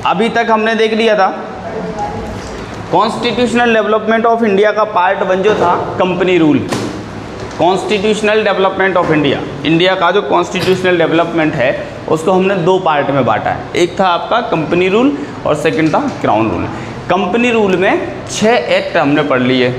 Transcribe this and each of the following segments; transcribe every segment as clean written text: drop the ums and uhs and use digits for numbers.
अभी तक हमने देख लिया था कॉन्स्टिट्यूशनल डेवलपमेंट ऑफ इंडिया का पार्ट 1 जो था company rule. Constitutional development of India, India का जो कॉन्स्टिट्यूशनल डेवलपमेंट है उसको हमने 2 पार्ट में बांटा है। एक था आपका कंपनी रूल और सेकंड था क्राउन रूल। कंपनी रूल में 6 एक्ट हमने पढ़ लिए।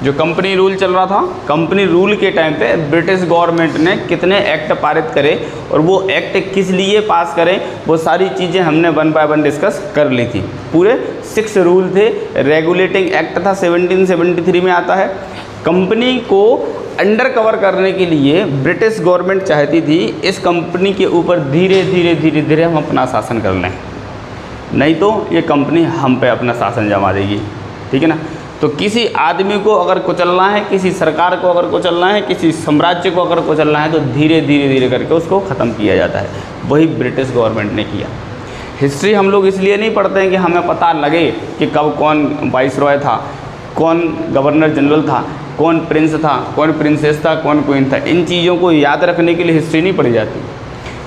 जो कंपनी रूल चल रहा था, कंपनी रूल के टाइम पे ब्रिटिश गवर्नमेंट ने कितने एक्ट पारित करे और वो एक्ट किस लिए पास करें, वो सारी चीज़ें हमने 1 बाय 1 डिस्कस कर ली थी। पूरे 6 रूल थे। रेगुलेटिंग एक्ट था 1773 में आता है। कंपनी को अंडर कवर करने के लिए ब्रिटिश गवर्नमेंट चाहती थी इस कंपनी के ऊपर धीरे धीरे धीरे धीरे हम अपना शासन कर लें, नहीं तो ये कंपनी हम पे अपना शासन जमा देगी। ठीक है ना। तो किसी आदमी को अगर कुचलना है, किसी सरकार को अगर कुचलना है, किसी साम्राज्य को अगर कुचलना है तो धीरे धीरे धीरे करके उसको ख़त्म किया जाता है। वही ब्रिटिश गवर्नमेंट ने किया। हिस्ट्री हम लोग इसलिए नहीं पढ़ते हैं कि हमें पता लगे कि कब कौन वाइसरॉय था, कौन गवर्नर जनरल था, कौन प्रिंस था, कौन प्रिंसेस था, कौन क्वीन था। इन चीज़ों को याद रखने के लिए हिस्ट्री नहीं पढ़ी जाती।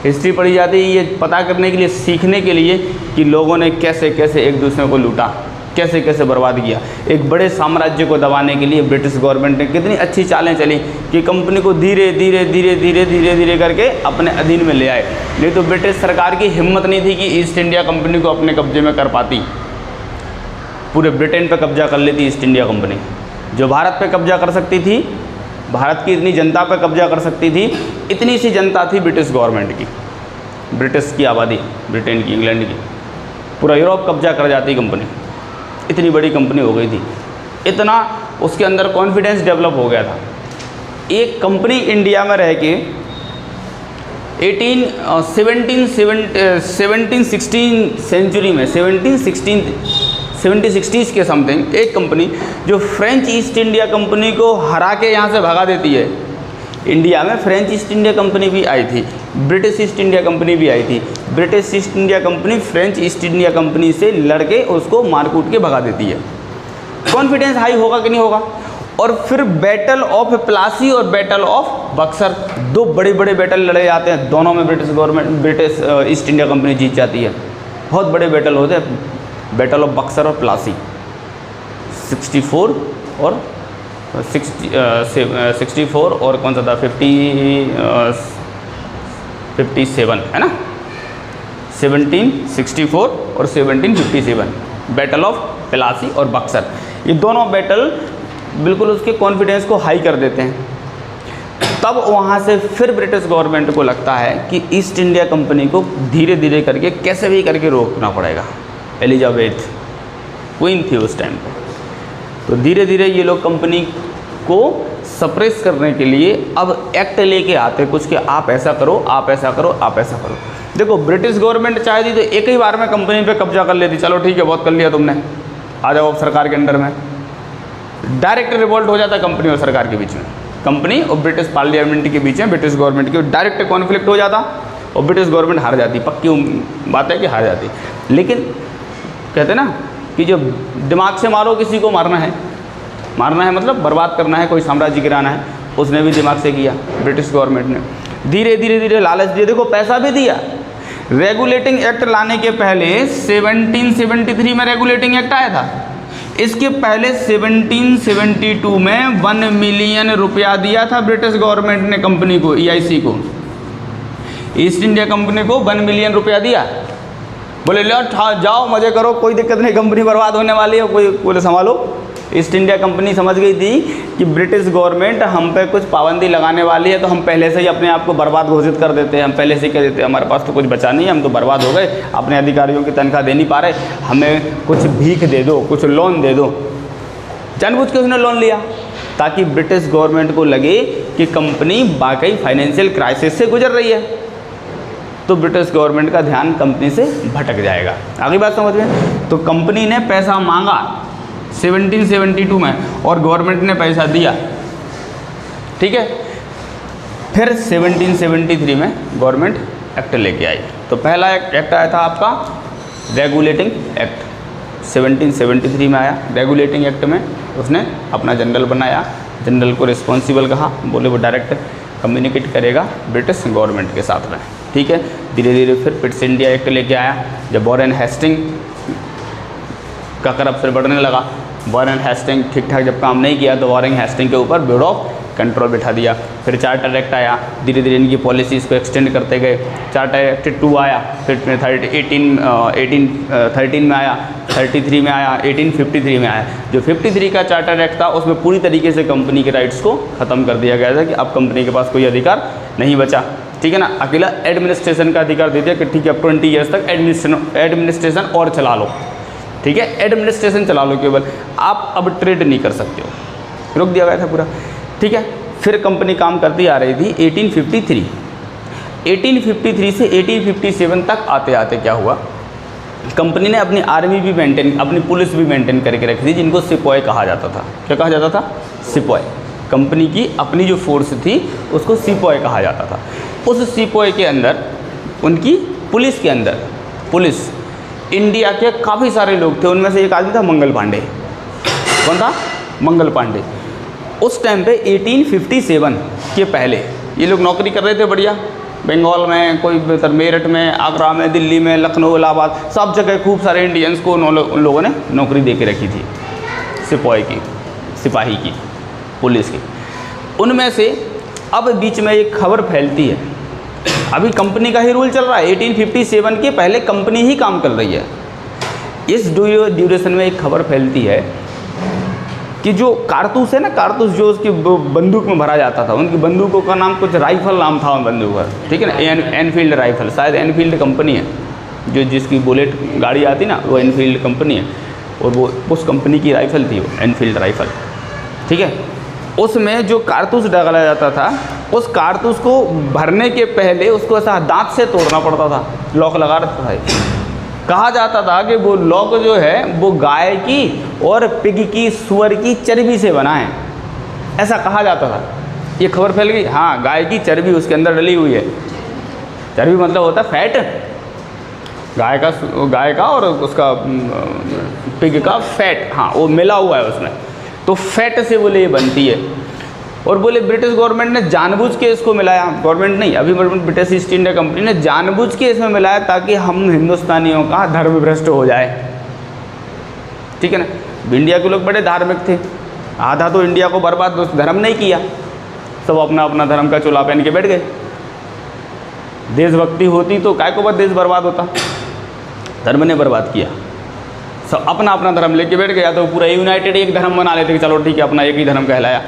हिस्ट्री पढ़ी जाती है ये पता करने के लिए, सीखने के लिए कि लोगों ने कैसे कैसे एक दूसरे को लूटा, कैसे कैसे बर्बाद किया। एक बड़े साम्राज्य को दबाने के लिए ब्रिटिश गवर्नमेंट ने कितनी अच्छी चालें चली कि कंपनी को धीरे धीरे धीरे धीरे धीरे धीरे करके अपने अधीन में ले आए। नहीं तो ब्रिटिश सरकार की हिम्मत नहीं थी कि ईस्ट इंडिया कंपनी को अपने कब्जे में कर पाती। पूरे ब्रिटेन पर कब्जा कर लेती ईस्ट इंडिया कंपनी। जो भारत पे कब्जा कर सकती थी, भारत की इतनी जनता पे कब्जा कर सकती थी, इतनी सी जनता थी ब्रिटिश गवर्नमेंट की, ब्रिटिश की आबादी, ब्रिटेन की, इंग्लैंड की। पूरा यूरोप कब्जा कर जाती कंपनी, इतनी बड़ी कंपनी हो गई थी। इतना उसके अंदर कॉन्फिडेंस डेवलप हो गया था। एक कंपनी इंडिया में रह के 1716 सेंचुरी में 1760s के समथिंग एक कंपनी जो फ्रेंच ईस्ट इंडिया कंपनी को हरा के यहाँ से भगा देती है। इंडिया में फ्रेंच ईस्ट इंडिया कंपनी भी आई थी, ब्रिटिश ईस्ट इंडिया कंपनी भी आई थी। British east India company French east India company से लड़के उसको मार कूट के भगा देती है। कॉन्फिडेंस हाई होगा कि नहीं होगा। और फिर बैटल ऑफ प्लासी और बैटल ऑफ बक्सर, 2 बड़े बड़े बैटल लड़े जाते हैं। दोनों में ब्रिटिश ईस्ट इंडिया कंपनी जीत जाती है। बहुत बड़े बैटल होते हैं, बैटल ऑफ बक्सर और प्लासी। 64 और 64 और कौन सा था 57 है ना, 1764 और 1757, बैटल ऑफ प्लासी और बक्सर। ये दोनों बैटल बिल्कुल उसके कॉन्फिडेंस को हाई कर देते हैं। तब वहाँ से फिर ब्रिटिश गवर्नमेंट को लगता है कि ईस्ट इंडिया कंपनी को धीरे धीरे करके कैसे भी करके रोकना पड़ेगा। एलिजाबेथ क्वीन थी उस टाइम पे। तो धीरे धीरे ये लोग कंपनी को सप्रेस करने के लिए अब एक्ट लेके आते कुछ कि आप ऐसा करो, आप ऐसा करो, आप ऐसा करो। देखो ब्रिटिश गवर्नमेंट चाहती तो एक ही बार में कंपनी पे कब्जा कर लेती, चलो ठीक है बहुत कर लिया तुमने, आ जाओ अब सरकार के अंडर में। डायरेक्ट रिवोल्ट हो जाता कंपनी और सरकार के बीच में, कंपनी और ब्रिटिश पार्लियामेंट के बीच में ब्रिटिश गवर्नमेंट के डायरेक्ट कॉन्फ्लिक्ट हो जाता और ब्रिटिश गवर्नमेंट हार जाती। पक्की बात है कि हार जाती। लेकिन कहते ना कि जो दिमाग से मारो, किसी को मारना है मतलब बर्बाद करना है, कोई साम्राज्य गिराना है, उसने भी दिमाग से किया ब्रिटिश गवर्नमेंट ने। धीरे धीरे धीरे लालच दिए, देखो पैसा भी दिया। रेगुलेटिंग एक्ट लाने के पहले 1773 में रेगुलेटिंग एक्ट आया था। इसके पहले 1772 में 1 मिलियन रुपया दिया था ब्रिटिश गवर्नमेंट ने कंपनी को, EIC को, ईस्ट इंडिया कंपनी को 1 मिलियन रुपया दिया। बोले लो जाओ मजे करो, कोई दिक्कत नहीं, कंपनी बर्बाद होने वाली है, कोई बोले संभालो। ईस्ट इंडिया कंपनी समझ गई थी कि ब्रिटिश गवर्नमेंट हम पे कुछ पाबंदी लगाने वाली है, तो हम पहले से ही अपने आप को बर्बाद घोषित कर देते हैं। हम पहले से ही कह देते हैं हमारे पास तो कुछ बचा नहीं है, हम तो बर्बाद हो गए, अपने अधिकारियों की तनख्वाह दे नहीं पा रहे, हमें कुछ भीख दे दो, कुछ लोन दे दो। जानबूझ के उसने लोन लिया ताकि ब्रिटिश गवर्नमेंट को लगे कि कंपनी वाकई फाइनेंशियल क्राइसिस से गुजर रही है, तो ब्रिटिश गवर्नमेंट का ध्यान कंपनी से भटक जाएगा। आगे बात समझ में। तो कंपनी ने पैसा मांगा 1772 में और गवर्नमेंट ने पैसा दिया, ठीक है। फिर 1773 में गवर्नमेंट एक्ट लेके आई। तो पहला एक्ट आया था आपका रेगुलेटिंग एक्ट, 1773 में आया। रेगुलेटिंग एक्ट में उसने अपना जनरल बनाया, जनरल को रिस्पॉन्सिबल कहा, बोले वो डायरेक्ट कम्युनिकेट करेगा ब्रिटिश गवर्नमेंट के साथ में। ठीक है। धीरे धीरे फिर पिट्स इंडिया एक्ट लेके आया, जब वॉरेन हेस्टिंग का करप्शन बढ़ने लगा। वॉरेन हेस्टिंग ठीक ठाक जब काम नहीं किया तो वॉरेन हेस्टिंग के ऊपर ब्यूरो ऑफ कंट्रोल बिठा दिया। फिर चार्टर एक्ट आया, धीरे धीरे इनकी पॉलिसीज़ को एक्सटेंड करते गए। चार्टर एक्ट 2 आया, फिर 1813 में आया, 33 में आया, 1853 में आया। जो 53 का चार्टर एक्ट था उसमें पूरी तरीके से कंपनी के राइट्स को ख़त्म कर दिया गया था कि अब कंपनी के पास कोई अधिकार नहीं बचा, ठीक है ना। अकेला एडमिनिस्ट्रेशन का अधिकार दे दिया कि ठीक है अब 20 ईयर्स तक एडमिनिस्ट्रेशन और चला लो, ठीक है, एडमिनिस्ट्रेशन चला लो, केवल आप अब ट्रेड नहीं कर सकते हो, रोक दिया गया था पूरा, ठीक है। फिर कंपनी काम करती आ रही थी 1853 से 1857 तक आते आते क्या हुआ, कंपनी ने अपनी आर्मी भी मेंटेन, अपनी पुलिस भी मेंटेन करके रखी थी, जिनको सिपॉय कहा जाता था। क्या कहा जाता था? सिपॉय। कंपनी की अपनी जो फोर्स थी उसको सिपॉय कहा जाता था। उस सिपॉय के अंदर, उनकी पुलिस के अंदर, पुलिस इंडिया के काफ़ी सारे लोग थे। उनमें से एक आदमी था मंगल पांडे। कौन था? मंगल पांडे। उस टाइम पे 1857 के पहले ये लोग नौकरी कर रहे थे बढ़िया, बंगाल में, कोई मेरठ में, आगरा में, दिल्ली में, लखनऊ, इलाहाबाद, सब जगह खूब सारे इंडियंस को उन लोगों ने नौकरी दे के रखी थी, सिपॉय की, सिपाही की, पुलिस की। उनमें से अब बीच में एक खबर फैलती है, अभी कंपनी का ही रूल चल रहा है, 1857 के पहले कंपनी ही काम कर रही है। इस ड्यूरेशन में एक खबर फैलती है कि जो कारतूस है ना, कारतूस जो उसकी बंदूक में भरा जाता था, उनकी बंदूकों का नाम कुछ राइफल नाम था उन बंदूक का, ठीक है ना, एनफील्ड राइफल, शायद एनफील्ड कंपनी है, जो जिसकी बुलेट गाड़ी आती ना वो एनफील्ड कंपनी है, और वो उस कंपनी की राइफल थी वो एनफील्ड राइफल, ठीक है। उसमें जो कारतूस डाला जाता था, उस कारतूस को भरने के पहले उसको ऐसा दांत से तोड़ना पड़ता था, लॉक लगा रहता था। कहा जाता था कि वो लॉक जो है वो गाय की और पिग की, सुअर की चर्बी से बना है, ऐसा कहा जाता था। ये खबर फैल गई, हाँ गाय की चर्बी उसके अंदर डली हुई है। चर्बी मतलब होता है फैट, गाय का और उसका पिग का फैट, हाँ वो मिला हुआ है उसमें, तो फैट से बोले ये बनती है। और बोले ब्रिटिश गवर्नमेंट ने जानबूझ के इसको मिलाया, गवर्नमेंट नहीं, अभी ब्रिटिश ईस्ट इंडिया कंपनी ने जानबूझ के इसमें मिलाया ताकि हम हिंदुस्तानियों का धर्म भ्रष्ट हो जाए, ठीक है ना। इंडिया के लोग बड़े धार्मिक थे, आधा तो इंडिया को बर्बाद, धर्म नहीं किया, सब अपना अपना धर्म का चोला पहन के बैठ गए। देशभक्ति होती तो काय को बाद देश बर्बाद होता, धर्म ने बर्बाद किया, सब अपना अपना धर्म लेके बैठ गया, तो पूरा यूनाइटेड एक धर्म बना लेते कि चलो ठीक है अपना एक ही धर्म कहलाया,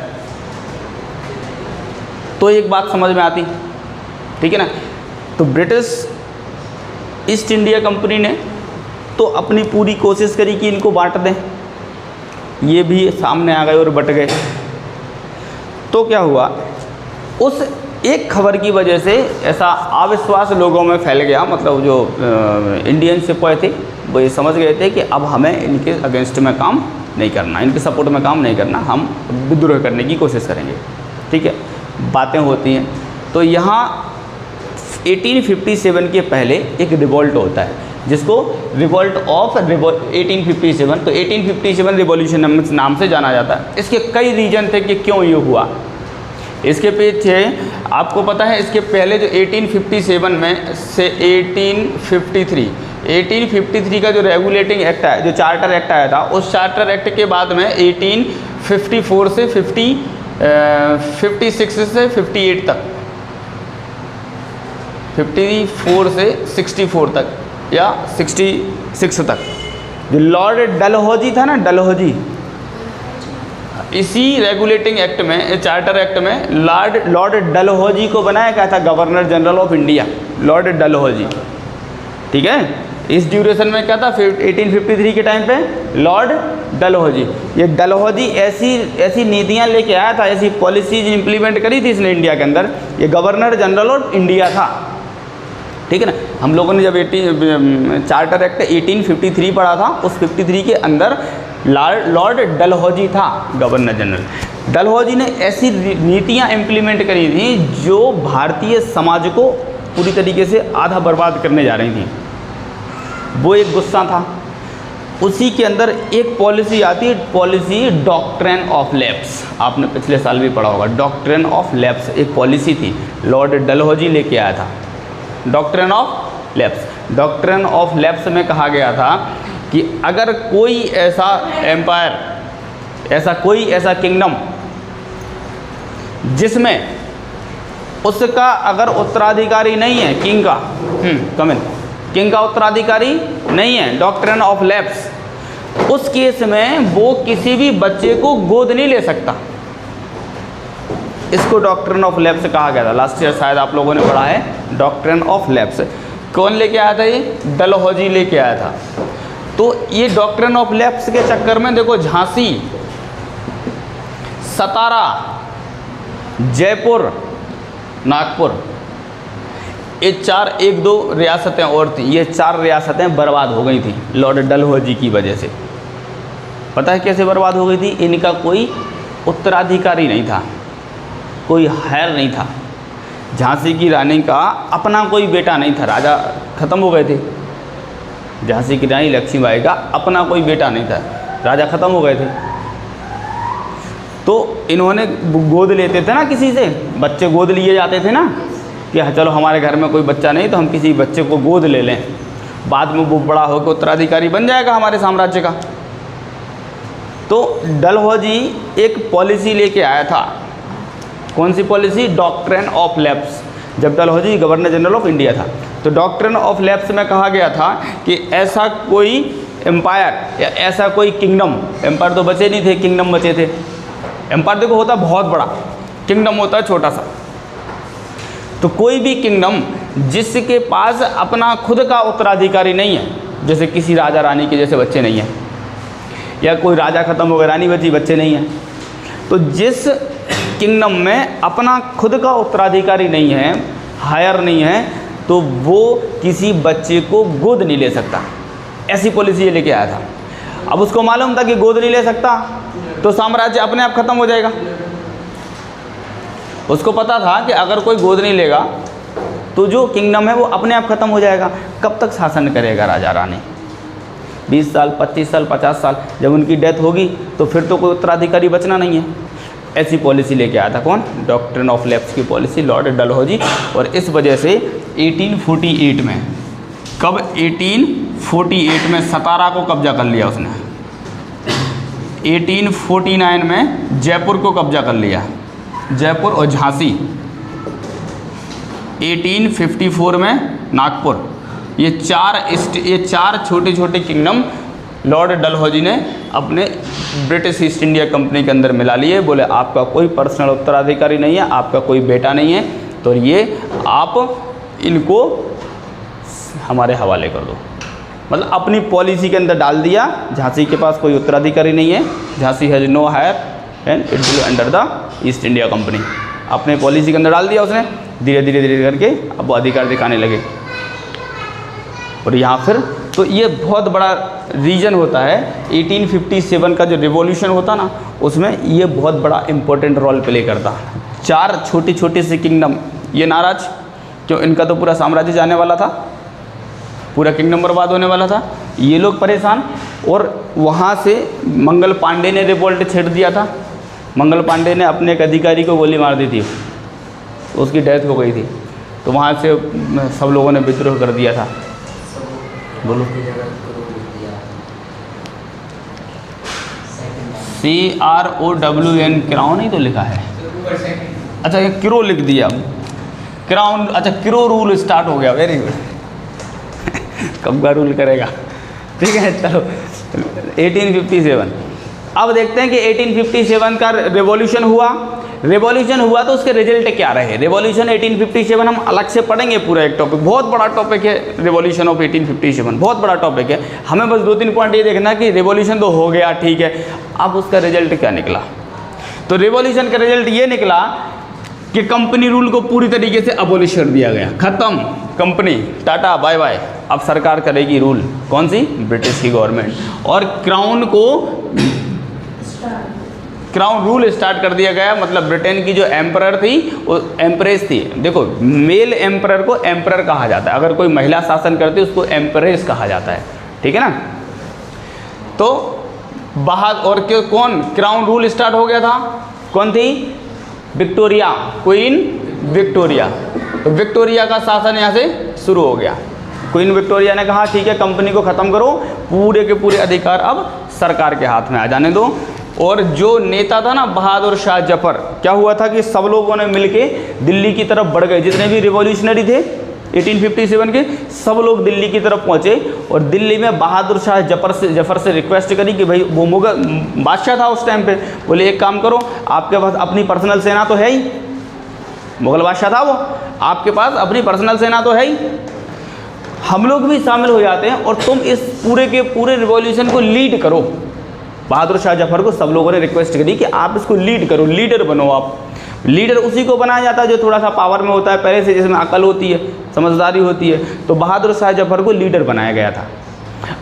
तो एक बात समझ में आती, ठीक है ना। तो ब्रिटिश ईस्ट इंडिया कंपनी ने तो अपनी पूरी कोशिश करी कि इनको बांट दें, ये भी सामने आ गए और बट गए। तो क्या हुआ, उस एक खबर की वजह से ऐसा अविश्वास लोगों में फैल गया, मतलब जो इंडियन सिपाही थे वो ये समझ गए थे कि अब हमें इनके अगेंस्ट में काम नहीं करना, इनके सपोर्ट में काम नहीं करना, हम विद्रोह करने की कोशिश करेंगे, ठीक है, बातें होती हैं। तो यहाँ 1857 के पहले एक रिवोल्ट होता है जिसको रिवोल्ट ऑफ 1857, तो 1857 रिवॉल्यूशन नाम से जाना जाता है। इसके कई रीजन थे कि क्यों ये हुआ। इसके पीछे आपको पता है, इसके पहले जो 1857 में से 1853 का जो रेगुलेटिंग एक्ट है, जो चार्टर एक्ट आया था, उस चार्टर एक्ट के बाद में 1854 से 56 से 58 तक, 54 से 64 तक या 66 तक, जो लॉर्ड डलहौजी था ना, डलहौजी, इसी रेगुलेटिंग एक्ट में, चार्टर एक्ट में लॉर्ड डलहौजी को बनाया गया था governor general of India, Lord Dalhousie, ठीक है। इस ड्यूरेशन में क्या था, 1853 के टाइम पे लॉर्ड डलहौजी, ये डलहौजी ऐसी नीतियां लेके आया था, ऐसी पॉलिसीज इंप्लीमेंट करी थी इसने इंडिया के अंदर। ये गवर्नर जनरल ऑफ इंडिया था, ठीक है ना। हम लोगों ने जब चार्टर एक्ट 1853 पढ़ा था, उस 53 के अंदर लॉर्ड डलहौजी था गवर्नर जनरल। डलहौजी ने ऐसी नीतियां इंप्लीमेंट करी थी जो भारतीय समाज को पूरी तरीके से आधा बर्बाद करने जा रही थी। वो एक गुस्सा था। उसी के अंदर एक पॉलिसी आती है, पॉलिसी डॉक्ट्रिन ऑफ लैप्स, आपने पिछले साल भी पढ़ा होगा। डॉक्ट्रिन ऑफ लैप्स एक पॉलिसी थी, लॉर्ड डलहौजी लेके आया था, doctrine of lapse. Doctrine of lapse में कहा गया था कि अगर कोई ऐसा एम्पायर, कोई ऐसा किंगडम जिसमें उसका अगर उत्तराधिकारी नहीं है, किंग का उत्तराधिकारी नहीं है, डॉक्ट्रिन ऑफ लैप्स, उस केस में वो किसी भी बच्चे को गोद नहीं ले सकता। इसको डॉक्ट्रिन ऑफ लैप्स कहा गया था। लास्ट ईयर शायद आप लोगों ने पढ़ा है डॉक्ट्रिन ऑफ लैप्स। कौन लेके आया था? ये डलहौजी लेके आया था। तो ये डॉक्ट्रिन ऑफ लैप्स के चक्कर में देखो झांसी, सतारा, जयपुर, नागपुर, ये 1-2 रियासतें और थी, ये 4 रियासतें बर्बाद हो गई थी लॉर्ड डलहौजी की वजह से। पता है कैसे बर्बाद हो गई थी? इनका कोई उत्तराधिकारी नहीं था, कोई हायर नहीं था। झांसी की रानी का अपना कोई बेटा नहीं था, राजा ख़त्म हो गए थे। झांसी की रानी लक्ष्मीबाई का अपना कोई बेटा नहीं था, राजा ख़त्म हो गए थे। तो इन्होंने गोद लेते थे ना, किसी से बच्चे गोद लिए जाते थे ना कि चलो हमारे घर में कोई बच्चा नहीं तो हम किसी बच्चे को गोद ले लें, बाद में वो बड़ा होकर उत्तराधिकारी बन जाएगा हमारे साम्राज्य का। तो डलहौजी एक पॉलिसी लेके आया था। कौन सी पॉलिसी? Doctrine of lapse. जब Dalhousie governor general of India था तो डॉक्ट्रिन ऑफ लैप्स में कहा गया था कि ऐसा कोई एम्पायर या ऐसा कोई किंगडम, एम्पायर तो बचे नहीं थे, किंगडम बचे थे। एम्पायर देखो होता बहुत बड़ा, किंगडम होता है छोटा सा। तो कोई भी किंगडम जिसके पास अपना खुद का उत्तराधिकारी नहीं है, जैसे किसी राजा रानी के जैसे बच्चे नहीं हैं, या कोई राजा ख़त्म हो गया रानी बची बच्चे नहीं हैं, तो जिस किंगडम में अपना खुद का उत्तराधिकारी नहीं है, हायर नहीं है, तो वो किसी बच्चे को गोद नहीं ले सकता। ऐसी पॉलिसी ये लेके आया था। अब उसको मालूम था कि गोद नहीं ले सकता तो साम्राज्य अपने आप खत्म हो जाएगा। उसको पता था कि अगर कोई गोद नहीं लेगा तो जो किंगडम है वो अपने आप खत्म हो जाएगा। कब तक शासन करेगा राजा रानी? 20 साल, 25 साल, 50 साल। जब उनकी डेथ होगी तो फिर तो कोई उत्तराधिकारी बचना नहीं है। ऐसी पॉलिसी लेके आया था कौन? डॉक्ट्रिन ऑफ लैप्स की पॉलिसी, लॉर्ड डलहौजी। और इस वजह से 1848 में, कब? 1848 में सतारा को कब्जा कर लिया उसने। 1849 में जयपुर को कब्जा कर लिया, जयपुर और झांसी। 1854 में नागपुर। ये चार छोटे छोटे किंगडम लॉर्ड डलहौजी ने अपने ब्रिटिश ईस्ट इंडिया कंपनी के अंदर मिला लिए। बोले आपका कोई पर्सनल उत्तराधिकारी नहीं है, आपका कोई बेटा नहीं है, तो ये आप इनको हमारे हवाले कर दो। मतलब अपनी पॉलिसी के अंदर डाल दिया। झांसी के पास कोई उत्तराधिकारी नहीं है, Jhansi has no heir and it will under the East India Company. अपने पॉलिसी के अंदर डाल दिया उसने। धीरे धीरे करके अब वो अधिकार दिखाने लगे। और यहाँ फिर तो ये बहुत बड़ा रीजन होता है। 1857 का जो रिवॉल्यूशन होता ना, उसमें ये बहुत बड़ा इम्पोर्टेंट रोल प्ले करता। 4 छोटे छोटे से किंगडम ये नाराज, क्यों? इनका तो पूरा साम्राज्य जाने वाला था, पूरा किंगडम बर्बाद होने वाला था। ये लोग परेशान। और वहाँ से मंगल पांडे ने रिवोल्ट छेड़ दिया था। मंगल पांडे ने अपने एक अधिकारी को गोली मार दी थी, उसकी डेथ हो गई थी। तो वहाँ से सब लोगों ने विद्रोह कर दिया था। बोलो। CROWN, क्राउन ही तो लिखा है। अच्छा ये क्रो लिख दिया, क्राउन। अच्छा क्रो रूल स्टार्ट हो गया, वेरी गुड। कब का रूल करेगा? ठीक है चलो। 1857। अब देखते हैं कि 1857 का रिवॉल्यूशन हुआ। रिवॉल्यूशन हुआ तो उसके रिजल्ट क्या रहे? रिवॉल्यूशन 1857 हम अलग से पढ़ेंगे, पूरा एक टॉपिक, बहुत बड़ा टॉपिक है रिवॉल्यूशन ऑफ 1857, बहुत बड़ा टॉपिक है। हमें बस 2-3 पॉइंट ये देखना कि रिवॉल्यूशन तो हो गया, ठीक है, अब उसका रिजल्ट क्या निकला। तो रिवॉल्यूशन का रिजल्ट ये निकला कि कंपनी रूल को पूरी तरीके से अबॉलिश कर दिया गया, ख़त्म। कंपनी टाटा बाय बाय, अब सरकार करेगी रूल। कौन सी? ब्रिटिश की गवर्नमेंट। और क्राउन रूल स्टार्ट कर दिया गया। मतलब ब्रिटेन की जो एम्परर थी वो एम्प्रेस थी। देखो मेल एम्परर को एम्परर कहा जाता है, अगर कोई महिला शासन करती है उसको एम्प्रेस कहा जाता है, ठीक है ना। तो बाहर और कौन? क्राउन रूल स्टार्ट हो गया था। कौन थी? Victoria, queen Victoria. तो विक्टोरिया का शासन यहाँ से शुरू हो गया। क्वीन विक्टोरिया ने कहा ठीक है कंपनी को ख़त्म करो, पूरे के पूरे अधिकार अब सरकार के हाथ में आ जाने दो। और जो नेता था ना बहादुर शाह जफर, क्या हुआ था कि सब लोगों ने मिलके दिल्ली की तरफ बढ़ गए, जितने भी रिवॉल्यूशनरी थे 1857 के सब लोग दिल्ली की तरफ पहुंचे और दिल्ली में बहादुर शाह जफर से रिक्वेस्ट करी कि भाई वो मुगल बादशाह था उस टाइम पे, बोले एक काम करो आपके पास अपनी पर्सनल सेना तो है ही, मुगल बादशाह था वो, आपके पास अपनी पर्सनल सेना तो है ही, हम लोग भी शामिल हो जाते हैं और तुम इस पूरे के पूरे रिवॉल्यूशन को लीड करो। बहादुर शाह जफर को सब लोगों ने रिक्वेस्ट करी कि आप इसको लीड करो, लीडर बनो आप। लीडर उसी को बनाया जाता है जो थोड़ा सा पावर में होता है पहले से, जिसमें अकल होती है, समझदारी होती है। तो बहादुर शाह जफर को लीडर बनाया गया था।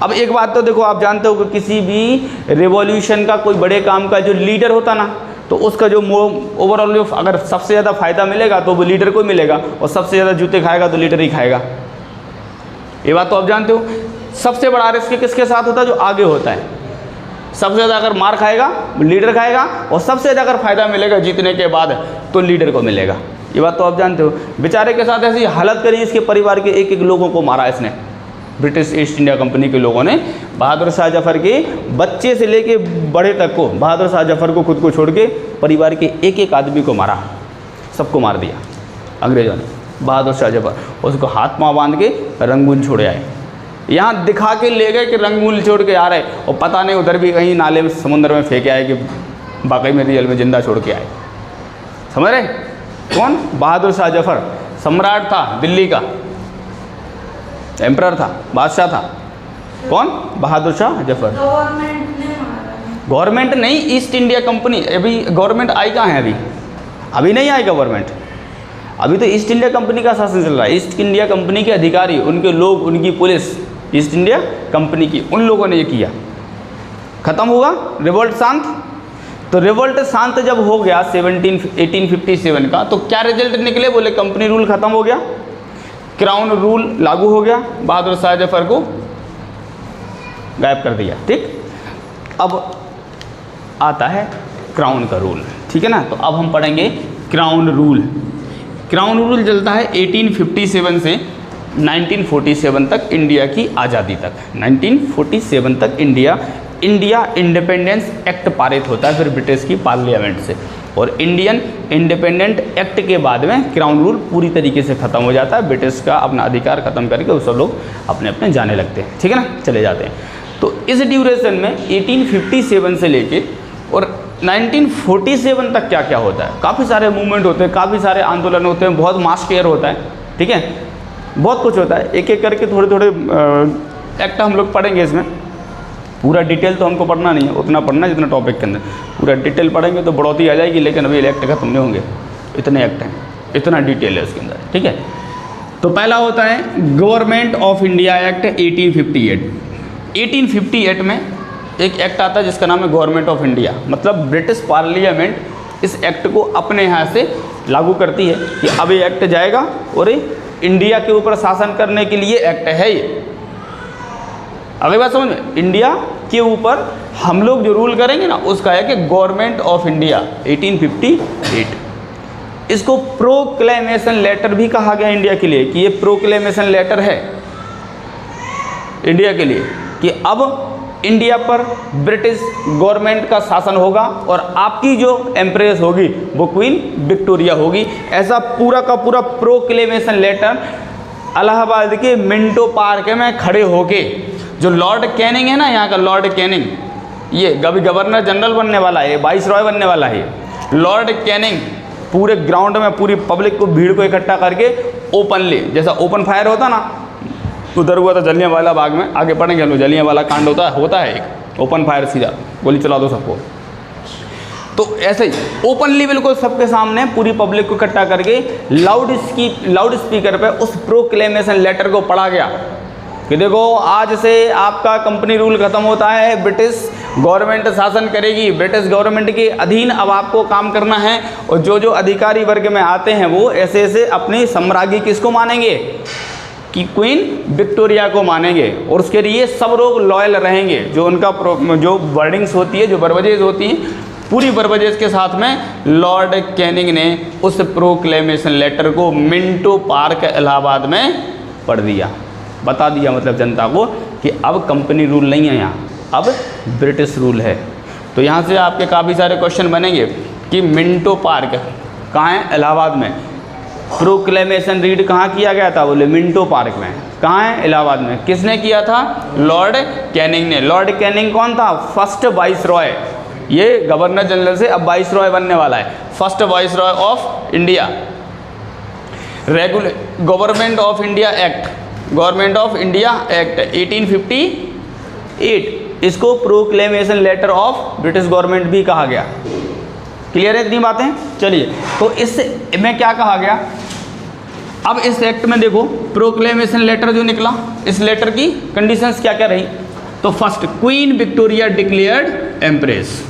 अब एक बात तो देखो, आप जानते हो कि किसी भी रिवॉल्यूशन का कोई बड़े काम का जो लीडर होता ना, तो उसका जो ओवरऑल जो अगर सबसे ज़्यादा फायदा मिलेगा तो वो लीडर को मिलेगा, और सबसे ज़्यादा जूते खाएगा तो लीडर ही खाएगा। ये बात तो आप जानते हो। सबसे बड़ा रिस्क किसके साथ होता है? जो आगे होता है। सबसे ज़्यादा अगर मार खाएगा लीडर खाएगा, और सबसे ज़्यादा अगर फायदा मिलेगा जीतने के बाद तो लीडर को मिलेगा। ये बात तो आप जानते हो। बेचारे के साथ ऐसी हालत करी, इसके परिवार के एक एक लोगों को मारा इसने। ब्रिटिश ईस्ट इंडिया कंपनी के लोगों ने बहादुर शाह जफर के बच्चे से लेके बड़े तक को, बहादुर शाह जफर को खुद को छोड़ के परिवार के एक एक आदमी को मारा, सबको मार दिया अंग्रेजों ने। बहादुर शाह जफर उसको हाथ पाँव बांध के रंगून छोड़े आए, यहाँ दिखा के ले गए कि रंगून छोड़ के आ रहे, और पता नहीं उधर भी कहीं नाले में समुद्र में फेंके आए कि वाकई में रियल में जिंदा छोड़ के आए। समझ रहे कौन? बहादुर शाह जफर सम्राट था दिल्ली का, एम्परर था, बादशाह था। कौन? बहादुर शाह जफर। गवर्नमेंट नहीं, ईस्ट इंडिया कंपनी। अभी गवर्नमेंट आई कहाँ है? अभी नहीं आई गवर्नमेंट। अभी तो ईस्ट इंडिया कंपनी का शासन चल रहा है। ईस्ट इंडिया कंपनी के अधिकारी, उनके लोग, उनकी पुलिस, ईस्ट इंडिया कंपनी की, उन लोगों ने ये किया। खत्म हुआ रिवोल्ट शांत। तो रिवोल्ट शांत जब हो गया 1857 का, तो क्या रिजल्ट निकले? बोले कंपनी रूल खत्म हो गया, क्राउन रूल लागू हो गया, बहादुर शाह जफर को गायब कर दिया। ठीक, अब आता है क्राउन का रूल। ठीक है ना? तो अब हम पढ़ेंगे क्राउन रूल। क्राउन रूल चलता है 1857 से 1947 तक, इंडिया की आज़ादी तक। 1947 तक इंडिया इंडिपेंडेंस एक्ट पारित होता है फिर ब्रिटिश की पार्लियामेंट से, और इंडियन इंडिपेंडेंट एक्ट के बाद में क्राउन रूल पूरी तरीके से ख़त्म हो जाता है। ब्रिटिश का अपना अधिकार ख़त्म करके वो सब लोग अपने अपने जाने लगते हैं। ठीक है ना? चले जाते हैं। तो इस ड्यूरेशन में 1857 से लेके और 1947 तक क्या क्या होता है? काफ़ी सारे मूवमेंट होते हैं, काफ़ी सारे आंदोलन होते हैं, बहुत मास केयर होता है। ठीक है, बहुत कुछ होता है। एक एक करके थोड़े थोड़े एक्ट हम लोग पढ़ेंगे। इसमें पूरा डिटेल तो हमको पढ़ना नहीं है, उतना पढ़ना जितना टॉपिक के अंदर। पूरा डिटेल पढ़ेंगे तो बढ़ोतरी आ जाएगी, लेकिन अभी एक्ट खत्म नहीं होंगे। इतने एक्ट हैं, इतना डिटेल है उसके अंदर। ठीक है, तो पहला होता है गवर्नमेंट ऑफ इंडिया एक्ट 1858। 1858 में एक एक्ट आता है जिसका नाम है गवर्नमेंट ऑफ इंडिया। मतलब ब्रिटिश पार्लियामेंट इस एक्ट को अपने यहाँ से लागू करती है कि अब ये एक्ट जाएगा और इंडिया के ऊपर शासन करने के लिए एक्ट है ये। अगली बात समझ में, इंडिया के ऊपर हम लोग जो रूल करेंगे ना, उसका है कि गवर्नमेंट ऑफ इंडिया 1858। इसको प्रोक्लेमेशन लेटर भी कहा गया इंडिया के लिए, कि ये प्रोक्लेमेशन लेटर है इंडिया के लिए कि अब इंडिया पर ब्रिटिश गवर्नमेंट का शासन होगा और आपकी जो एम्प्रेस होगी वो क्वीन विक्टोरिया होगी। ऐसा पूरा का पूरा प्रोक्लेमेशन लेटर इलाहाबाद के मिंटो पार्क में खड़े होके, जो लॉर्ड कैनिंग है ना, यहाँ का लॉर्ड कैनिंग, ये अभी गवर्नर जनरल बनने वाला है, वाइसरॉय बनने वाला है। लॉर्ड कैनिंग पूरे ग्राउंड में पूरी पब्लिक को, भीड़ को इकट्ठा करके ओपनली, जैसा ओपन फायर होता ना, उधर हुआ था जलियांवाला बाग में। आगे पढ़ेंगे हम लोग, जलियांवाला कांड होता है एक ओपन फायर, सीधा गोली चला दो सबको। तो ऐसे ही ओपनली बिल्कुल सबके सामने पूरी पब्लिक को इकट्ठा करके लाउड स्पीकर पे उस प्रोक्लेमेशन लेटर को पढ़ा गया कि देखो आज से आपका कंपनी रूल खत्म होता है, ब्रिटिश गवर्नमेंट शासन करेगी, ब्रिटिश गवर्नमेंट के अधीन अब आपको काम करना है। और जो जो अधिकारी वर्ग में आते हैं वो ऐसे ऐसे अपनी सम्राज्ञी किसको मानेंगे? कि क्वीन विक्टोरिया को मानेंगे, और उसके लिए सब लोग लॉयल रहेंगे। जो उनका जो वर्डिंग्स होती है, जो बर्बजेज होती हैं, पूरी बर्बजेज के साथ में लॉर्ड कैनिंग ने उस प्रोक्लेमेशन लेटर को मिंटो पार्क इलाहाबाद में पढ़ दिया, बता दिया मतलब जनता को कि अब कंपनी रूल नहीं है यहाँ, अब ब्रिटिश रूल है। तो यहाँ से आपके काफ़ी सारे क्वेश्चन बनेंगे कि मिंटो पार्क कहाँ है, इलाहाबाद में। प्रोक्लेमेशन रीड कहाँ किया गया था, बोले मिंटो पार्क में। कहाँ है, इलाहाबाद में। किसने किया था, लॉर्ड कैनिंग ने। लॉर्ड कैनिंग कौन था, फर्स्ट वाइस रॉय, ये गवर्नर जनरल से अब वाइस रॉय बनने वाला है, first viceroy of India. Government of India act, government of India act 1858, इसको proclamation letter of British government भी कहा गया। क्लियर है इतनी बातें। चलिए, तो इसमें क्या कहा गया, अब इस एक्ट में देखो प्रोक्लेमेशन लेटर जो निकला, इस लेटर की कंडीशंस क्या क्या रही। तो first, queen Victoria declared empress.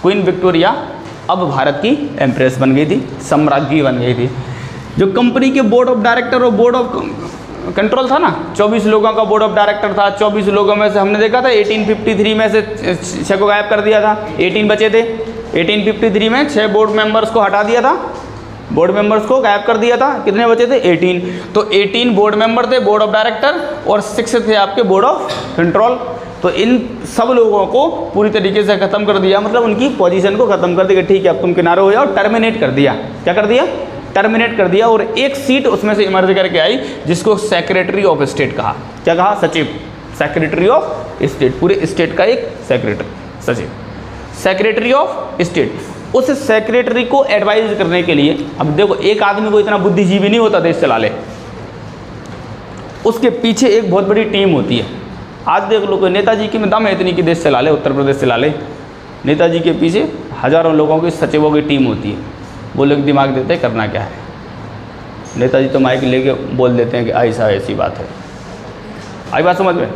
Queen Victoria अब भारत की एम्प्रेस बन गई थी, सम्राज्ञी बन गई थी। जो कंपनी के बोर्ड ऑफ डायरेक्टर और बोर्ड ऑफ कंट्रोल था ना, 24 लोगों का बोर्ड ऑफ डायरेक्टर था। 24 लोगों में से हमने देखा था 1853 में से 6 को गायब कर दिया था, 18 बचे थे। 1853 में 6 बोर्ड मेंबर्स को हटा दिया था, बोर्ड मेंबर्स को गायब कर दिया था। कितने बचे थे, 18। तो 18 बोर्ड मेंबर थे, बोर्ड ऑफ डायरेक्टर, और 6 थे आपके बोर्ड ऑफ कंट्रोल। तो इन सब लोगों को पूरी तरीके से ख़त्म कर दिया, मतलब उनकी पोजीशन को ख़त्म कर दिया, ठीक है अब तुम किनारे हो जाओ, टर्मिनेट कर दिया। क्या कर दिया, टर्मिनेट कर दिया। और एक सीट उसमें से इमर्ज करके आई जिसको सेक्रेटरी ऑफ स्टेट कहा। क्या कहा, सचिव, सेक्रेटरी ऑफ स्टेट, पूरे स्टेट का एक सेक्रेटरी, सचिव, सेक्रेटरी ऑफ स्टेट। उस सेक्रेटरी को एडवाइज करने के लिए, अब देखो एक आदमी को इतना बुद्धिजीवी नहीं होता देश चला ले, उसके पीछे एक बहुत बड़ी टीम होती है। आज देख लो कोई नेताजी की में दम है इतनी कि देश चला ले, उत्तर प्रदेश चला ले, नेताजी के पीछे हजारों लोगों की सचिवों की टीम होती है। वो लोग दिमाग देते हैं करना क्या है, नेताजी तो माइक लेके बोल देते हैं कि ऐसा ऐसी बात है। आई बात समझ में।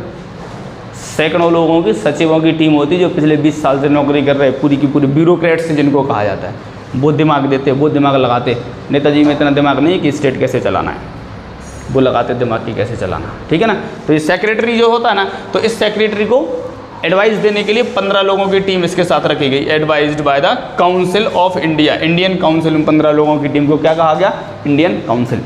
सैकड़ों लोगों की सचिवों की टीम होती है जो पिछले 20 साल से नौकरी कर रहे हैं, पूरी की पूरी ब्यूरोक्रेट्स जिनको कहा जाता है। वो दिमाग देते, वो दिमाग लगाते। नेताजी में इतना दिमाग नहीं कि स्टेट कैसे चलाना है, वो लगाते दिमाग की कैसे चलाना, ठीक है ना। तो ये सेक्रेटरी जो होता है ना, तो इस सेक्रेटरी को एडवाइस देने के लिए 15 लोगों की टीम इसके साथ रखी गई, advised by the council of India. Indian council में 15 लोगों की टीम को क्या कहा गया, इंडियन काउंसिल,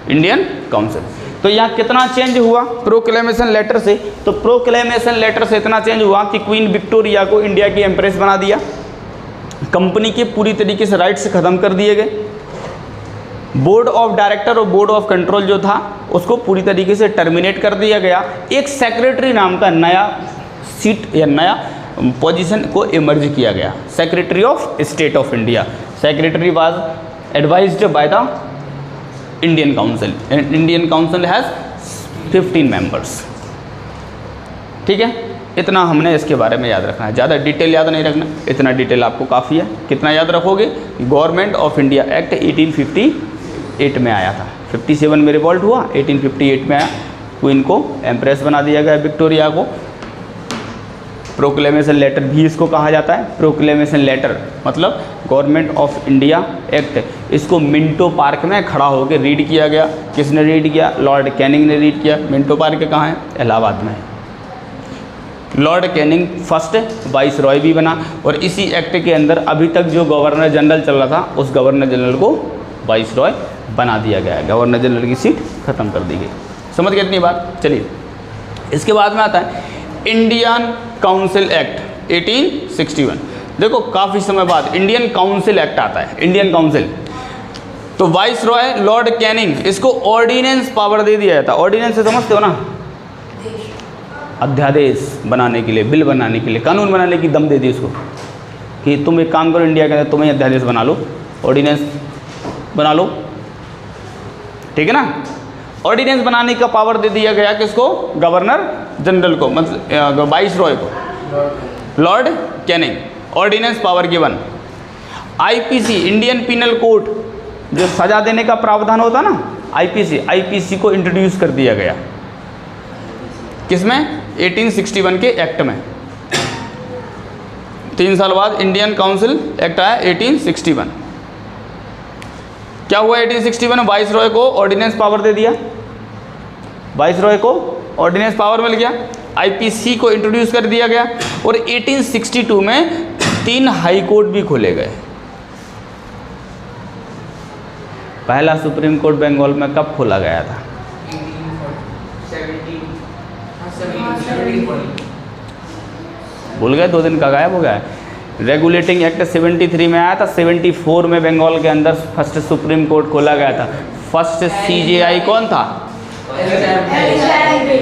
इंडियन काउंसिल। तो यहाँ कितना चेंज हुआ प्रोक्लेमेशन लेटर से, तो प्रोक्लेमेशन लेटर से इतना चेंज हुआ कि क्वीन विक्टोरिया को इंडिया की एम्प्रेस बना दिया, कंपनी के पूरी तरीके से राइट्स खत्म कर दिए गए, बोर्ड ऑफ डायरेक्टर और बोर्ड ऑफ कंट्रोल जो था उसको पूरी तरीके से टर्मिनेट कर दिया गया। एक सेक्रेटरी नाम का नया सीट या नया पोजीशन को इमर्ज किया गया, secretary of state of India. Secretary was advised by the Indian council. Indian council has 15 members, ठीक है। इतना हमने इसके बारे में याद रखना है, ज़्यादा डिटेल याद नहीं रखना, इतना डिटेल आपको काफ़ी है। कितना याद रखोगे, गवर्नमेंट ऑफ इंडिया एक्ट 1858 में आया था, 57 में रिवॉल्ट हुआ, 1858 में आया। क्वीन को एम्प्रेस बना दिया गया विक्टोरिया को। प्रोक्लेमेशन लेटर भी इसको कहा जाता है। प्रोक्लेमेशन लेटर मतलब गवर्नमेंट ऑफ इंडिया एक्ट, इसको मिंटो पार्क में खड़ा होकर रीड किया गया। किसने रीड किया, लॉर्ड कैनिंग ने रीड किया। मिंटो पार्क कहाँ है, इलाहाबाद में है। Lord Canning first vice Roy भी बना, और इसी एक्ट के अंदर अभी तक जो गवर्नर जनरल चल रहा था उस गवर्नर जनरल को वाइस रॉय बना दिया गया है। गवर्नर जनरल की सीट खत्म कर दी गई। समझ गए इतनी बात। चलिए, इसके बाद में आता है इंडियन काउंसिल एक्ट 1861। देखो काफ़ी समय बाद इंडियन काउंसिल एक्ट आता है, इंडियन काउंसिल। तो वाइस रॉय लॉर्ड कैनिंग, इसको ऑर्डिनेंस पावर दे दिया जाता। ऑर्डिनेंस से समझते हो ना, अध्यादेश बनाने के लिए, बिल बनाने के लिए, कानून बनाने की दम दे दी उसको कि तुम एक काम करो, इंडिया के अंदर तुम्हें अध्यादेश बना लो, ऑर्डिनेंस बना लो, ठीक है ना। ऑर्डिनेंस बनाने का पावर दे दिया गया किसको, गवर्नर जनरल को, मतलब वाइस रॉय को, Lord Canning. Ordinance power given. IPC, Indian penal code, जो सजा देने का प्रावधान होता ना, आईपीसी को इंट्रोड्यूस कर दिया गया। किसमें, 1861 के एक्ट में। 3 साल बाद इंडियन काउंसिल एक्ट आया 1861। क्या हुआ 1861 में, वाइस रॉय को ऑर्डिनेंस पावर दे दिया, वाइस रॉय को ऑर्डिनेंस पावर मिल गया, आईपीसी को इंट्रोड्यूस कर दिया गया, और 1862 में 3 हाई कोर्ट भी खोले गए। पहला सुप्रीम कोर्ट बंगाल में कब खोला गया था, भूल गए, 2 दिन का गायब हो गया है। रेगुलेटिंग एक्ट 73 में आया था, 74 में बंगाल के अंदर फर्स्ट सुप्रीम कोर्ट खोला गया था। फर्स्ट CJI कौन था?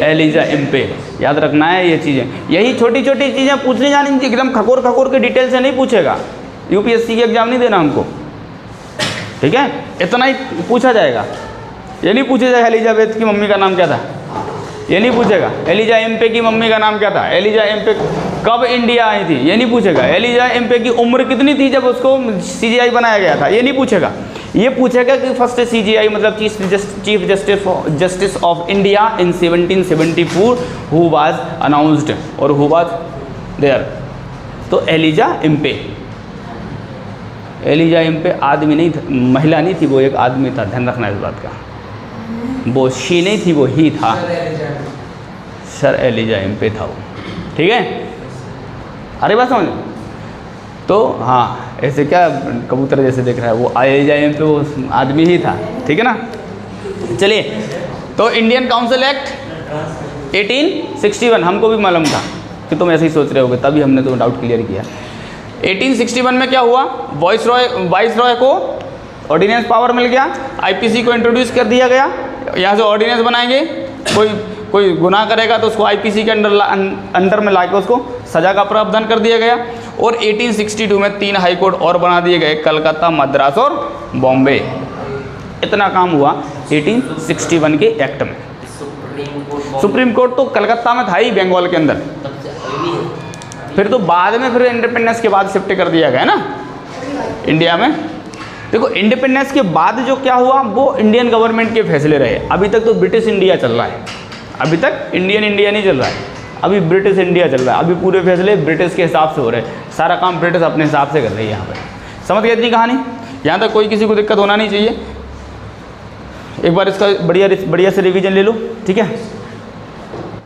Elijah Impey. याद रखना है ये चीज़ें, यही छोटी छोटी चीज़ें पूछनी जानी थी, एकदम खकोर खकोर के डिटेल से नहीं पूछेगा। UPSC के एग्जाम नहीं देना हमको, ठीक है? इतना ही पूछा जाएगा, ये नहीं पूछा जाएगा एलिजाबेथ की मम्मी का नाम क्या था, ये नहीं पूछेगा। एलिजा इम्पे की मम्मी का नाम क्या था, एलिजा इम्पे कब इंडिया आई थी, ये नहीं पूछेगा। एलिजा इम्पे की उम्र कितनी थी जब उसको CJI बनाया गया था, ये नहीं पूछेगा। ये पूछेगा कि फर्स्ट CJI मतलब chief justice of India in 1774 who was announced और हु वाज देयर। तो एलिजा इम्पे आदमी नहीं था, महिला नहीं थी, वो एक आदमी था, ध्यान रखना इस बात का। वो शी नहीं थी, वो ही था, सर एलिजा इम्पे था वो, ठीक है? अरे बात समझ। तो हाँ, ऐसे क्या कबूतर जैसे देख रहा है, वो एलिजा इम्पे वो आदमी ही था, ठीक है ना? चलिए, तो इंडियन काउंसिल एक्ट 1861 हमको भी मालूम था कि तुम ऐसे ही सोच रहे होगे, तभी हमने तो डाउट क्लियर किया। 1861 में क्या हुआ, वाइसरॉय को ऑर्डिनेंस पावर मिल गया, IPC को इंट्रोड्यूस कर दिया गया। यहाँ से ऑर्डिनेंस बनाएंगे, कोई गुनाह करेगा तो उसको IPC के अंडर में लाके उसको सज़ा का प्रावधान कर दिया गया। और 1862 में 3 हाई कोर्ट और बना दिए गए, कलकत्ता, मद्रास और बॉम्बे। इतना काम हुआ 1861 के एक्ट में। सुप्रीम कोर्ट तो कलकत्ता में था ही, बंगाल के अंदर। फिर तो बाद में फिर इंडिपेंडेंस के बाद शिफ्ट कर दिया गया ना इंडिया में। देखो, इंडिपेंडेंस के बाद जो क्या हुआ वो इंडियन गवर्नमेंट के फैसले रहे। अभी तक तो ब्रिटिश इंडिया चल रहा है, अभी तक इंडियन इंडिया नहीं चल रहा है, अभी ब्रिटिश इंडिया चल रहा है। अभी पूरे फैसले ब्रिटिश के हिसाब से हो रहे हैं, सारा काम ब्रिटिश अपने हिसाब से कर रही है यहाँ पर। समझ गए इतनी कहानी? यहाँ तक कोई किसी को दिक्कत होना नहीं चाहिए। एक बार इसका बढ़िया से रिवीजन ले लो, ठीक है?